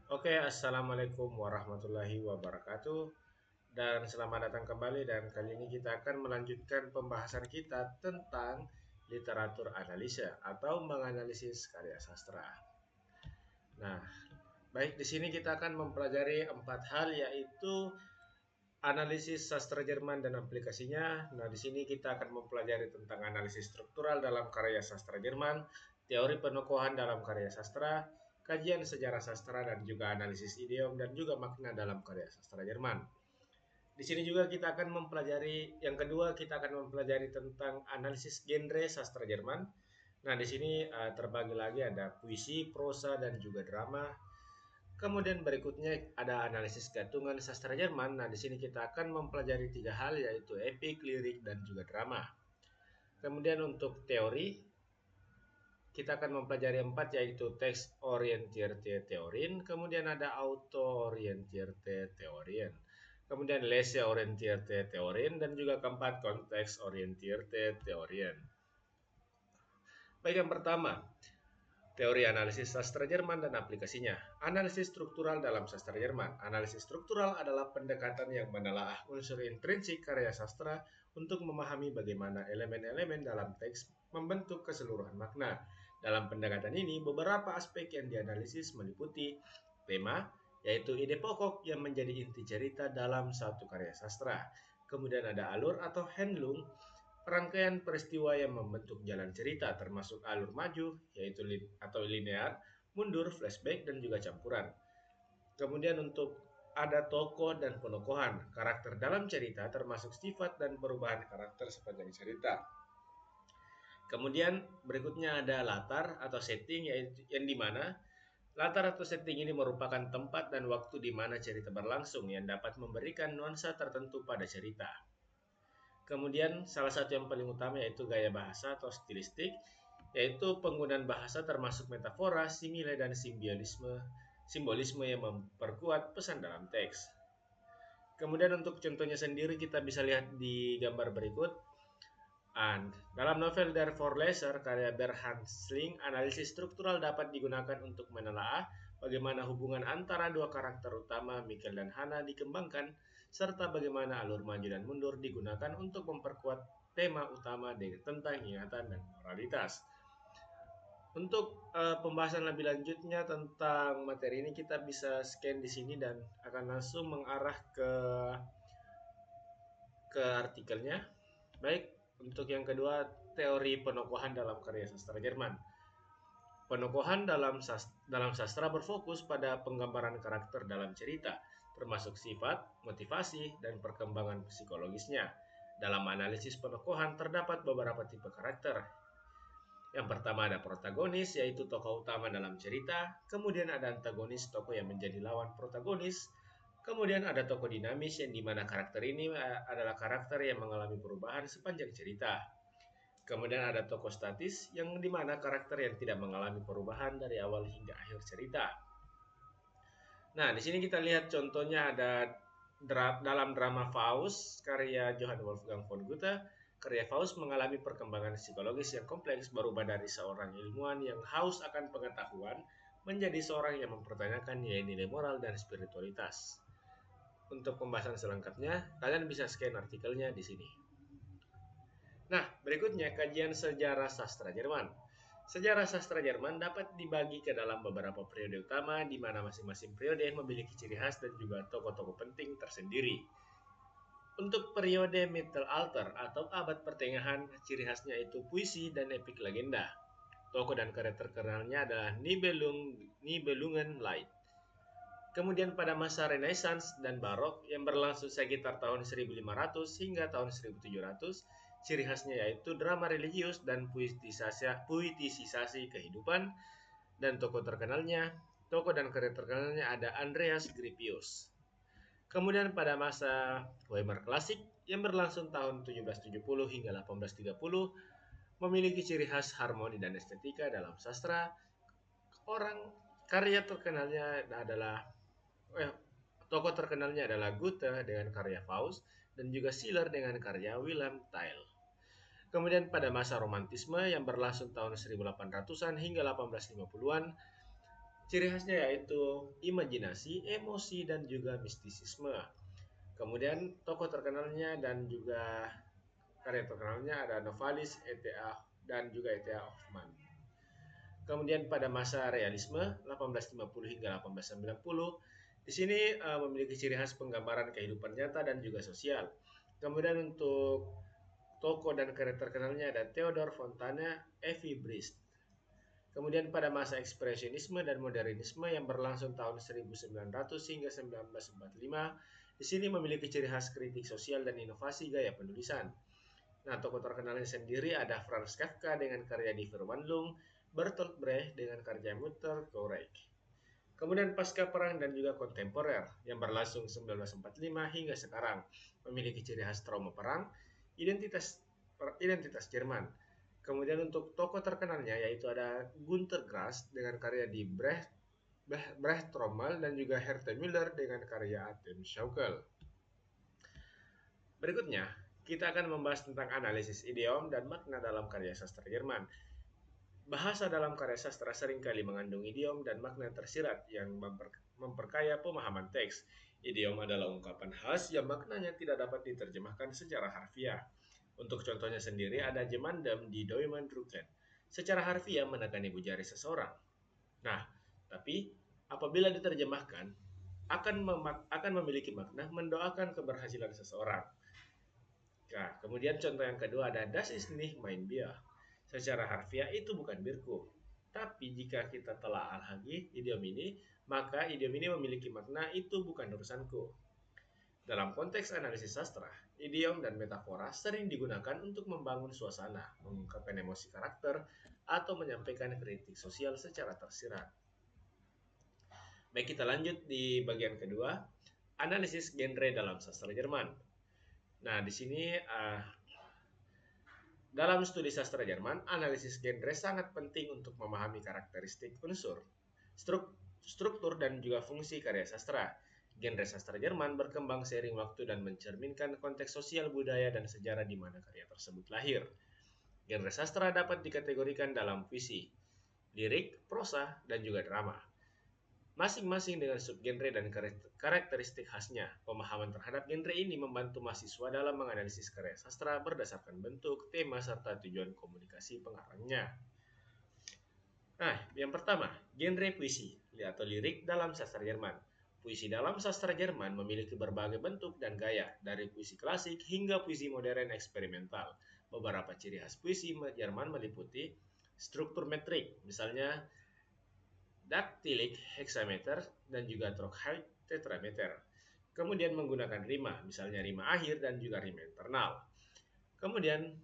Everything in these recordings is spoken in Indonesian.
Oke, assalamualaikum warahmatullahi wabarakatuh, dan selamat datang kembali. Dan kali ini kita akan melanjutkan pembahasan kita tentang literatur analisa atau menganalisis karya sastra. Nah, baik di sini kita akan mempelajari empat hal, yaitu analisis sastra Jerman dan aplikasinya. Nah, di sini kita akan mempelajari tentang analisis struktural dalam karya sastra Jerman, teori penokohan dalam karya sastra, kajian sejarah sastra, dan juga analisis idiom dan juga makna dalam karya sastra Jerman. Di sini juga kita akan mempelajari yang kedua, kita akan mempelajari tentang analisis genre sastra Jerman. Nah, di sini terbagi lagi ada puisi, prosa, dan juga drama. Kemudian berikutnya ada analisis gantungan sastra Jerman. Nah, di sini kita akan mempelajari tiga hal, yaitu epik, lirik, dan juga drama. Kemudian untuk teori, kita akan mempelajari empat, yaitu teks orientierte Theorien, kemudian ada auto orientierte Theorien, kemudian lese orientierte Theorien, dan juga keempat konteks orientierte Theorien. Baik, yang pertama, teori analisis sastra Jerman dan aplikasinya. Analisis struktural dalam sastra Jerman. Analisis struktural adalah pendekatan yang menelaah unsur intrinsik karya sastra untuk memahami bagaimana elemen-elemen dalam teks membentuk keseluruhan makna. Dalam pendekatan ini, beberapa aspek yang dianalisis meliputi tema, yaitu ide pokok yang menjadi inti cerita dalam satu karya sastra. Kemudian ada alur atau handlung, rangkaian peristiwa yang membentuk jalan cerita, termasuk alur maju, yaitu atau linear, mundur, flashback, dan juga campuran. Kemudian untuk ada tokoh dan penokohan, karakter dalam cerita, termasuk sifat dan perubahan karakter sepanjang cerita. Kemudian berikutnya ada latar atau setting, yaitu yang dimana latar atau setting ini merupakan tempat dan waktu di mana cerita berlangsung yang dapat memberikan nuansa tertentu pada cerita. Kemudian salah satu yang paling utama yaitu gaya bahasa atau stilistik, yaitu penggunaan bahasa termasuk metafora, simile, dan simbolisme yang memperkuat pesan dalam teks. Kemudian untuk contohnya sendiri kita bisa lihat di gambar berikut. Dalam novel Der Vorleser karya Bernhard Sling, analisis struktural dapat digunakan untuk menelaah bagaimana hubungan antara dua karakter utama, Mikkel dan Hannah, dikembangkan, serta bagaimana alur maju dan mundur digunakan untuk memperkuat tema utama tentang ingatan dan moralitas. Untuk pembahasan lebih lanjutnya tentang materi ini, kita bisa scan di sini dan akan langsung mengarah ke artikelnya. Baik, untuk yang kedua, teori penokohan dalam karya sastra Jerman. Penokohan dalam sastra berfokus pada penggambaran karakter dalam cerita, termasuk sifat, motivasi, dan perkembangan psikologisnya. Dalam analisis penokohan terdapat beberapa tipe karakter. Yang pertama ada protagonis, yaitu tokoh utama dalam cerita. Kemudian ada antagonis, tokoh yang menjadi lawan protagonis. Kemudian ada tokoh dinamis, yang dimana karakter ini adalah karakter yang mengalami perubahan sepanjang cerita. Kemudian ada tokoh statis, yang dimana karakter yang tidak mengalami perubahan dari awal hingga akhir cerita. Nah, di sini kita lihat contohnya ada dalam drama Faust karya Johann Wolfgang von Goethe. Karya Faust mengalami perkembangan psikologis yang kompleks, berubah dari seorang ilmuwan yang haus akan pengetahuan menjadi seorang yang mempertanyakan nilai-nilai moral dan spiritualitas. Untuk pembahasan selengkapnya, kalian bisa scan artikelnya di sini. Nah, berikutnya kajian sejarah sastra Jerman. Sejarah sastra Jerman dapat dibagi ke dalam beberapa periode utama, di mana masing-masing periode memiliki ciri khas dan juga tokoh-tokoh penting tersendiri. Untuk periode Mittelalter atau abad pertengahan, ciri khasnya itu puisi dan epik legenda. Tokoh dan karya terkenalnya adalah Nibelungen Lied. Kemudian pada masa Renaissance dan Barok yang berlangsung sekitar tahun 1500 hingga tahun 1700, ciri khasnya yaitu drama religius dan puitisasi kehidupan, dan tokoh dan karya terkenalnya ada Andreas Gryphius. Kemudian pada masa Weimar klasik yang berlangsung tahun 1770 hingga 1830, memiliki ciri khas harmoni dan estetika dalam sastra. Orang karya terkenalnya adalah eh, Tokoh terkenalnya adalah Goethe dengan karya Faust dan juga Schiller dengan karya Wilhelm Tell. Kemudian pada masa romantisme yang berlangsung tahun 1800-an hingga 1850-an, Ciri khasnya yaitu imajinasi, emosi, dan juga mistisisme. Kemudian tokoh terkenalnya dan juga karya terkenalnya ada Novalis, E.T.A. dan juga E.T.A. Hoffmann. Kemudian pada masa realisme 1850 hingga 1890, di sini memiliki ciri khas penggambaran kehidupan nyata dan juga sosial. Kemudian untuk tokoh dan karakter terkenalnya ada Theodor Fontana, Evie Briest. Kemudian pada masa ekspresionisme dan modernisme yang berlangsung tahun 1900 hingga 1945, di sini memiliki ciri khas kritik sosial dan inovasi gaya penulisan. Nah, tokoh terkenalnya sendiri ada Franz Kafka dengan karya Die Verwandlung, Bertolt Brecht dengan karya Mutter Korek. Kemudian pasca perang dan juga kontemporer yang berlangsung 1945 hingga sekarang memiliki ciri khas trauma perang, identitas identitas Jerman. Kemudian untuk tokoh terkenalnya yaitu ada Günter Grass dengan karya di Brecht Trommel dan juga Herta Müller dengan karya Atem Schaukel. Berikutnya, kita akan membahas tentang analisis idiom dan makna dalam karya sastra Jerman. Bahasa dalam karya sastra seringkali mengandung idiom dan makna tersirat yang memperkaya pemahaman teks. Idiom adalah ungkapan khas yang maknanya tidak dapat diterjemahkan secara harfiah. Untuk contohnya sendiri ada Jemandem di Doemendrucken. Secara harfiah menekan ibu jari seseorang. Nah, tapi apabila diterjemahkan akan memiliki makna mendoakan keberhasilan seseorang. Nah, kemudian contoh yang kedua ada Das ist nicht mein Bier. Secara harfiah itu bukan birku. Tapi jika kita telah lagi idiom ini, maka idiom ini memiliki makna itu bukan urusanku. Dalam konteks analisis sastra, idiom dan metafora sering digunakan untuk membangun suasana, mengungkapkan emosi karakter, atau menyampaikan kritik sosial secara tersirat. Baik, kita lanjut di bagian kedua, analisis genre dalam sastra Jerman. Nah, di sini dalam studi sastra Jerman, analisis genre sangat penting untuk memahami karakteristik unsur, struktur, dan juga fungsi karya sastra. Genre sastra Jerman berkembang seiring waktu dan mencerminkan konteks sosial, budaya, dan sejarah di mana karya tersebut lahir. Genre sastra dapat dikategorikan dalam puisi, lirik, prosa, dan juga drama. Masing-masing dengan subgenre dan karakteristik khasnya. Pemahaman terhadap genre ini membantu mahasiswa dalam menganalisis karya sastra berdasarkan bentuk, tema, serta tujuan komunikasi pengarangnya. Nah, yang pertama, genre puisi atau lirik dalam sastra Jerman. Puisi dalam sastra Jerman memiliki berbagai bentuk dan gaya, dari puisi klasik hingga puisi modern eksperimental. Beberapa ciri khas puisi Jerman meliputi struktur metrik, misalnya daktilik, hexameter, dan juga trochait tetrameter. Kemudian menggunakan rima, misalnya rima akhir dan juga rima internal. Kemudian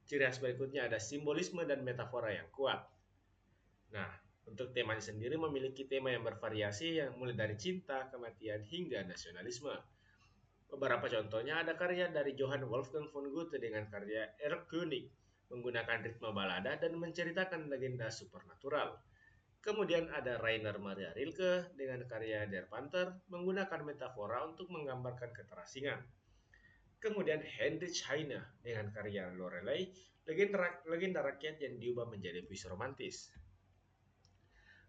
ciri khas berikutnya ada simbolisme dan metafora yang kuat. Nah, untuk temanya sendiri memiliki tema yang bervariasi yang mulai dari cinta, kematian, hingga nasionalisme. Beberapa contohnya ada karya dari Johann Wolfgang von Goethe dengan karya Erlkönig, menggunakan ritme balada dan menceritakan legenda supernatural. Kemudian ada Rainer Maria Rilke dengan karya Der Panther menggunakan metafora untuk menggambarkan keterasingan. Kemudian Heinrich Heine dengan karya Lorelei, legenda rakyat yang diubah menjadi puisi romantis.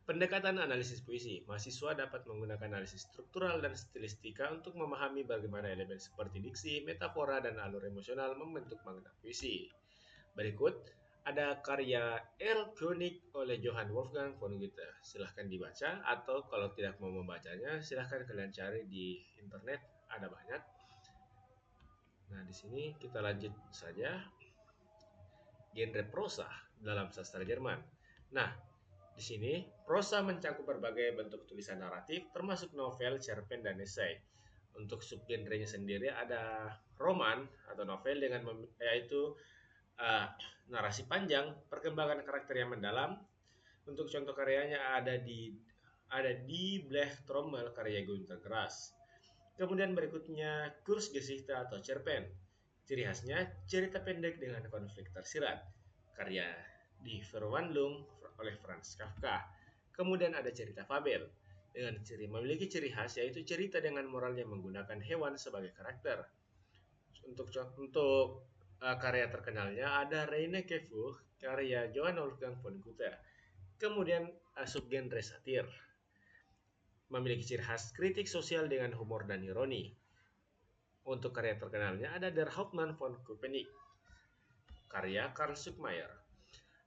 Pendekatan analisis puisi. Mahasiswa dapat menggunakan analisis struktural dan stilistika untuk memahami bagaimana elemen seperti diksi, metafora, dan alur emosional membentuk makna puisi. Berikut ada karya Erlkönig oleh Johann Wolfgang von Goethe. Silahkan dibaca atau kalau tidak mau membacanya, silahkan kalian cari di internet, ada banyak. Nah, di sini kita lanjut saja. Genre prosa dalam sastra Jerman. Nah, di sini prosa mencakup berbagai bentuk tulisan naratif, termasuk novel, cerpen, dan esai. Untuk subgenrenya sendiri ada roman atau novel dengan yaitu narasi panjang, perkembangan karakter yang mendalam. Untuk contoh karyanya ada di Brecht Trommel karya Günter Grass. Kemudian berikutnya Kurzgeschichte atau cerpen. Ciri khasnya cerita pendek dengan konflik tersirat. Karya Die Verwandlung oleh Franz Kafka. Kemudian ada cerita fabel dengan memiliki ciri khas yaitu cerita dengan moral yang menggunakan hewan sebagai karakter. Untuk karya terkenalnya ada Reine Kefu karya Johann Wolfgang von Goethe. Kemudian subgenre satir. memiliki ciri khas kritik sosial dengan humor dan ironi. Untuk karya terkenalnya ada Der Hauptmann von Köpenick, karya Karl Zuckmayer.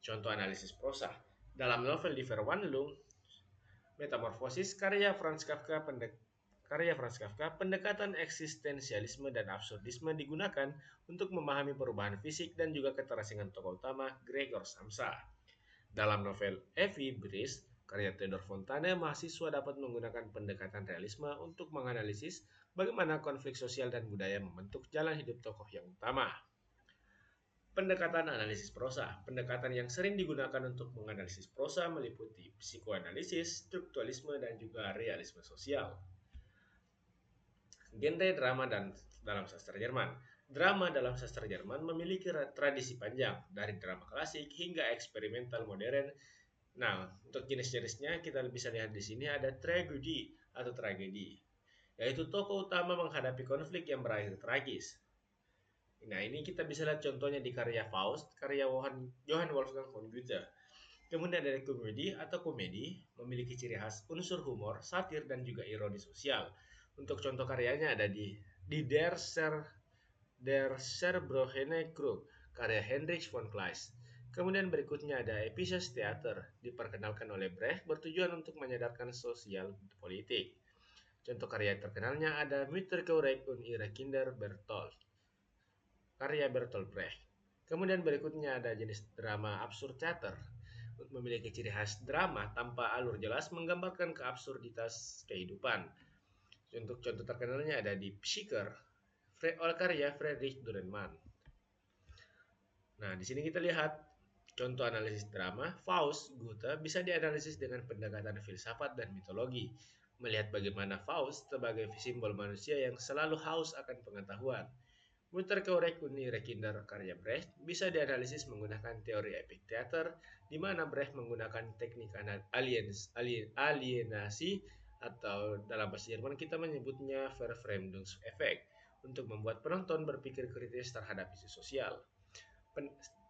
Contoh analisis prosa. Dalam novel Die Verwandlung, Metamorfosis karya Franz Kafka, pendekatan eksistensialisme dan absurdisme digunakan untuk memahami perubahan fisik dan juga keterasingan tokoh utama Gregor Samsa. Dalam novel Evie Brice, karya Theodor Fontane, mahasiswa dapat menggunakan pendekatan realisme untuk menganalisis bagaimana konflik sosial dan budaya membentuk jalan hidup tokoh yang utama. Pendekatan analisis prosa. Pendekatan yang sering digunakan untuk menganalisis prosa meliputi psikoanalisis, strukturalisme, dan juga realisme sosial. Genre drama dan dalam sastra Jerman. Drama dalam sastra Jerman memiliki tradisi panjang, dari drama klasik hingga eksperimental modern. Nah, untuk jenis-jenisnya kita bisa lihat di sini ada tragedi atau tragedi, yaitu tokoh utama menghadapi konflik yang berakhir tragis. Nah, ini kita bisa lihat contohnya di karya Faust, karya Johann Wolfgang von Goethe. Kemudian ada komedi atau komedi, memiliki ciri khas unsur humor, satir, dan juga ironi sosial. Untuk contoh karyanya ada di Der Zerbrochene Krug, karya Heinrich von Kleist. Kemudian berikutnya ada Epices Theater, diperkenalkan oleh Brecht bertujuan untuk menyadarkan sosial politik. Contoh karya terkenalnya ada Müttergerecht und ihre Kinder Bertolt, karya Bertolt Brecht. Kemudian berikutnya ada jenis drama absurd theater, memiliki ciri khas drama tanpa alur jelas menggambarkan keabsurditas kehidupan. Untuk contoh terkenalnya ada di Psyker, oleh karya Friedrich Dürrenmatt. Nah, di sini kita lihat contoh analisis drama. Faust, Goethe bisa dianalisis dengan pendekatan filsafat dan mitologi, melihat bagaimana Faust sebagai simbol manusia yang selalu haus akan pengetahuan. Müttergerecht und ihre Kinder karya Brecht bisa dianalisis menggunakan teori epic theater, di mana Brecht menggunakan teknik alienasi atau dalam bahasa Jerman kita menyebutnya Verfremdungseffekt untuk membuat penonton berpikir kritis terhadap isu sosial.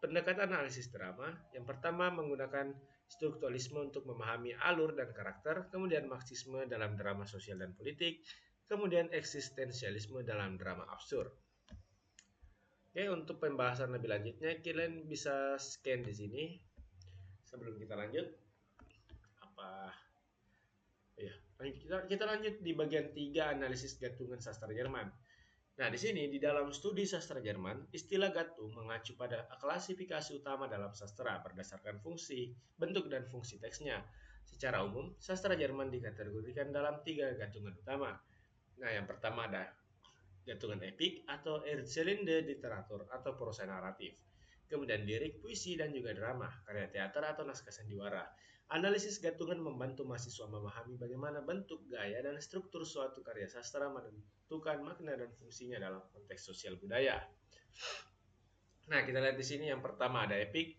Pendekatan analisis drama yang pertama menggunakan strukturalisme untuk memahami alur dan karakter, kemudian marxisme dalam drama sosial dan politik, kemudian eksistensialisme dalam drama absurd. Oke, untuk pembahasan lebih lanjutnya kalian bisa scan di sini. Sebelum kita lanjut, kita lanjut di bagian 3 analisis gatungan sastra Jerman. Nah, di sini di dalam studi sastra Jerman, istilah gatung mengacu pada klasifikasi utama dalam sastra berdasarkan fungsi, bentuk, dan fungsi teksnya. Secara umum, sastra Jerman dikategorikan dalam 3 gatungan utama. Nah, yang pertama ada gatungan epik atau erzählende literatur atau prosa naratif. Kemudian lirik, puisi, dan juga drama, karya teater atau naskah sandiwara. Analisis gatungan membantu mahasiswa memahami bagaimana bentuk, gaya, dan struktur suatu karya sastra menentukan makna dan fungsinya dalam konteks sosial budaya. Nah, kita lihat di sini yang pertama ada epik.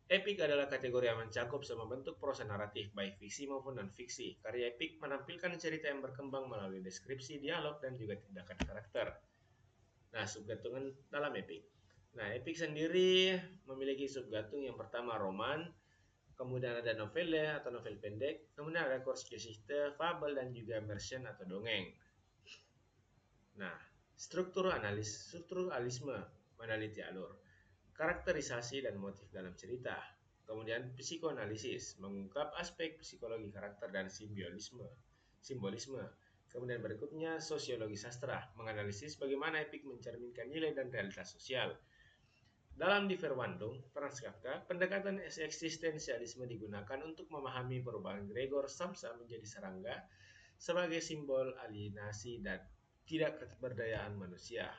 Epik adalah kategori yang mencakup semua bentuk prosa naratif, baik fiksi maupun non-fiksi. Karya epik menampilkan cerita yang berkembang melalui deskripsi, dialog, dan juga tindakan karakter. Nah, subgatungan dalam epik. Nah, epik sendiri memiliki subgatung yang pertama roman, kemudian ada novelle atau novel pendek, kemudian ada Kurzgeschichte, fabel, dan juga Märchen atau dongeng. Nah, strukturalisme meneliti alur, karakterisasi dan motif dalam cerita. Kemudian psikoanalisis mengungkap aspek psikologi karakter dan simbolisme. Kemudian berikutnya sosiologi sastra, menganalisis bagaimana epik mencerminkan nilai dan realitas sosial. Dalam Die Verwandlung, Franz Kafka, pendekatan eksistensialisme digunakan untuk memahami perubahan Gregor Samsa menjadi serangga sebagai simbol alienasi dan tidak ketidakberdayaan manusia.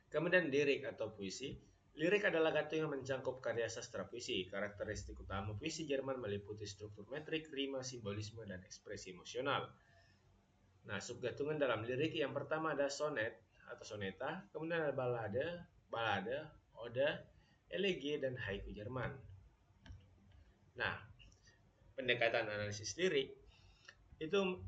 Kemudian lirik atau puisi. Lirik adalah gatung yang mencakup karya sastra puisi. Karakteristik utama puisi Jerman meliputi struktur metrik, rima, simbolisme, dan ekspresi emosional. Nah, subgatungan dalam lirik yang pertama ada sonet atau soneta, kemudian ada balade, ode, elegi, dan haiku Jerman. Nah, pendekatan analisis lirik itu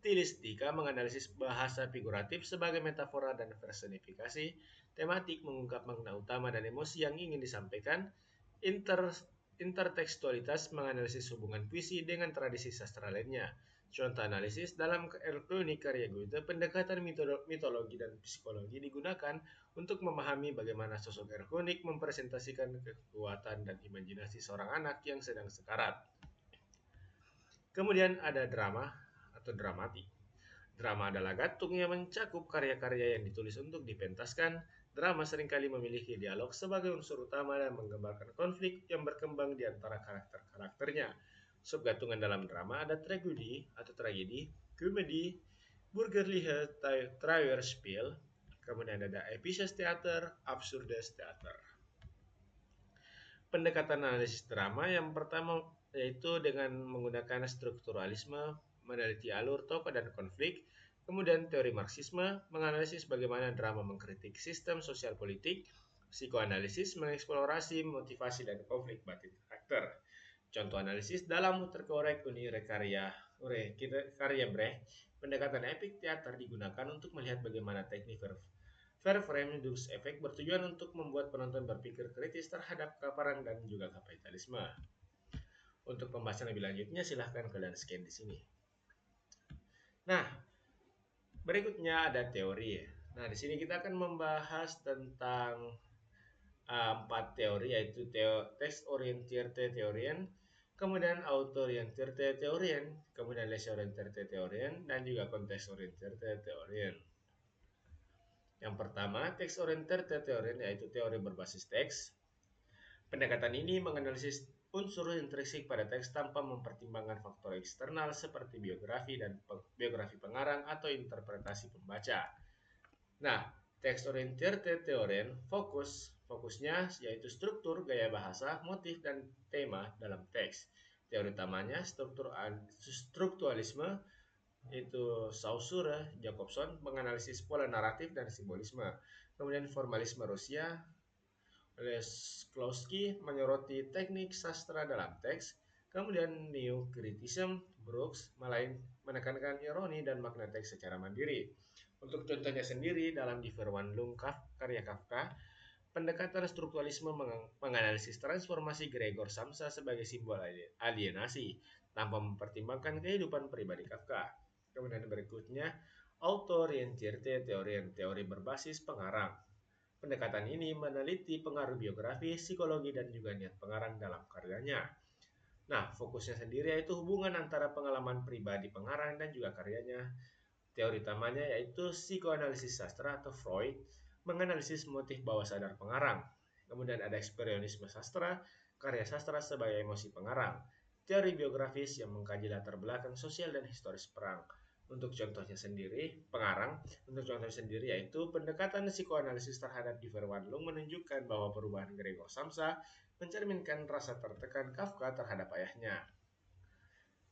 stilistika menganalisis bahasa figuratif sebagai metafora dan personifikasi tematik, mengungkap makna utama dan emosi yang ingin disampaikan. intertekstualitas menganalisis hubungan puisi dengan tradisi sastra lainnya. Contoh analisis dalam Erlkönig karya Goethe, pendekatan mitologi dan psikologi digunakan untuk memahami bagaimana sosok Erlkönig mempresentasikan kekuatan dan imajinasi seorang anak yang sedang sekarat. Kemudian ada drama atau dramatik. Drama adalah gantung yang mencakup karya-karya yang ditulis untuk dipentaskan. Drama seringkali memiliki dialog sebagai unsur utama dan menggambarkan konflik yang berkembang di antara karakter-karakternya. Subgantungan dalam drama ada tragedi, komedi, Bürgerliche Trauerspiel, kemudian ada Episches Theater, Absurdes Theater. Pendekatan analisis drama yang pertama yaitu dengan menggunakan strukturalisme, meneliti alur tokoh dan konflik. Kemudian teori Marxisme menganalisis bagaimana drama mengkritik sistem sosial politik. Psikoanalisis mengeksplorasi motivasi dan konflik batin karakter. Contoh analisis dalam terkorek karya Brecht, pendekatan epik teater digunakan untuk melihat bagaimana teknik Verfremdungseffekt efek bertujuan untuk membuat penonton berpikir kritis terhadap perang dan juga kapitalisme. Untuk pembahasan lebih lanjutnya silahkan kalian scan di sini. Nah, berikutnya ada teori. Nah, di sini kita akan membahas tentang 4 teori, yaitu text-orientierte Theorien, kemudian auto-orientierte Theorien, kemudian leisure-orientierte Theorien, dan juga context-orientierte Theorien. Yang pertama, text-orientierte Theorien, yaitu teori berbasis teks. Pendekatan ini menganalisis unsur intrinsik pada teks tanpa mempertimbangkan faktor eksternal seperti biografi dan biografi pengarang atau interpretasi pembaca. Nah, text-orientierte Theorien fokusnya yaitu struktur, gaya bahasa, motif, dan tema dalam teks. Teori utamanya strukturalisme, yaitu Saussure, Jacobson, menganalisis pola naratif dan simbolisme. Kemudian formalisme Rusia, Lesklowski menyoroti teknik sastra dalam teks. Kemudian New Criticism, Brooks menekankan ironi dan makna teks secara mandiri. Untuk contohnya sendiri dalam Die Verwandlung karya Kafka, pendekatan strukturalisme menganalisis transformasi Gregor Samsa sebagai simbol alienasi tanpa mempertimbangkan kehidupan pribadi Kafka. Kemudian berikutnya auto-orientierte Theorien, teori berbasis pengarang. Pendekatan ini meneliti pengaruh biografi, psikologi, dan juga niat pengarang dalam karyanya. Nah, fokusnya sendiri yaitu hubungan antara pengalaman pribadi pengarang dan juga karyanya. Teori utamanya yaitu psikoanalisis sastra atau Freud, menganalisis motif bawah sadar pengarang. Kemudian ada ekspresionisme sastra, karya sastra sebagai emosi pengarang. Teori biografis yang mengkaji latar belakang sosial dan historis perang. Untuk contohnya sendiri, yaitu pendekatan psikoanalisis terhadap Die Verwandlung menunjukkan bahwa perubahan Gregor Samsa mencerminkan rasa tertekan Kafka terhadap ayahnya.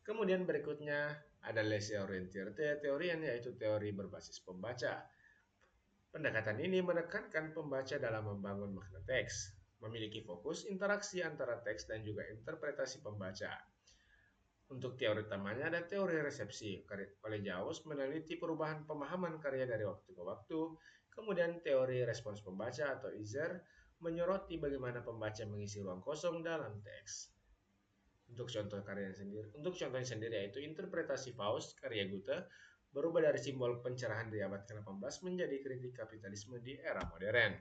Kemudian berikutnya ada leisure-orientierte Theorien, yaitu teori berbasis pembaca. Pendekatan ini menekankan pembaca dalam membangun makna teks, memiliki fokus interaksi antara teks dan juga interpretasi pembaca. Untuk teori utamanya ada teori resepsi. Oleh Jaws meneliti perubahan pemahaman karya dari waktu ke waktu. Kemudian teori respons pembaca atau Iser menyoroti bagaimana pembaca mengisi ruang kosong dalam teks. Untuk contohnya sendiri yaitu interpretasi Faust karya Goethe berubah dari simbol pencerahan di abad ke-18 menjadi kritik kapitalisme di era modern.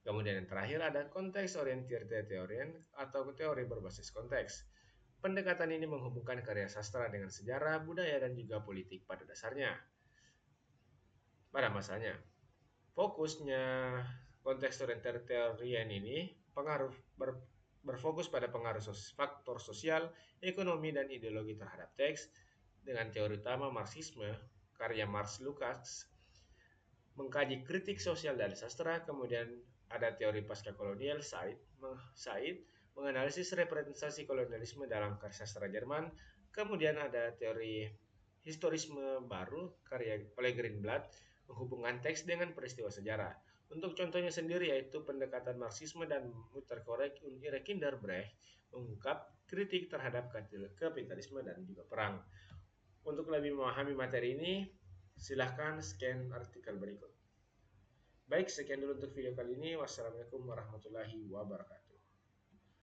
Kemudian yang terakhir ada konteks-orientierte Theorien atau teori berbasis konteks. Pendekatan ini menghubungkan karya sastra dengan sejarah, budaya, dan juga politik pada dasarnya. Pada masanya, fokusnya konteks-orientierte Theorien ini berfokus pada pengaruh faktor sosial, ekonomi, dan ideologi terhadap teks. Dengan teori utama Marxisme, karya Marx Lukács, mengkaji kritik sosial dan sastra. Kemudian ada teori pasca kolonial Said menganalisis representasi kolonialisme dalam karya sastra Jerman. Kemudian ada teori historisme baru karya oleh Greenblatt, menghubungkan teks dengan peristiwa sejarah. Untuk contohnya sendiri yaitu pendekatan Marxisme dan Mutterkorrekt Kinder Brecht mengungkap kritik terhadap kapitalisme dan juga perang. Untuk lebih memahami materi ini, silahkan scan artikel berikut. Baik, sekian dulu untuk video kali ini. Wassalamualaikum warahmatullahi wabarakatuh.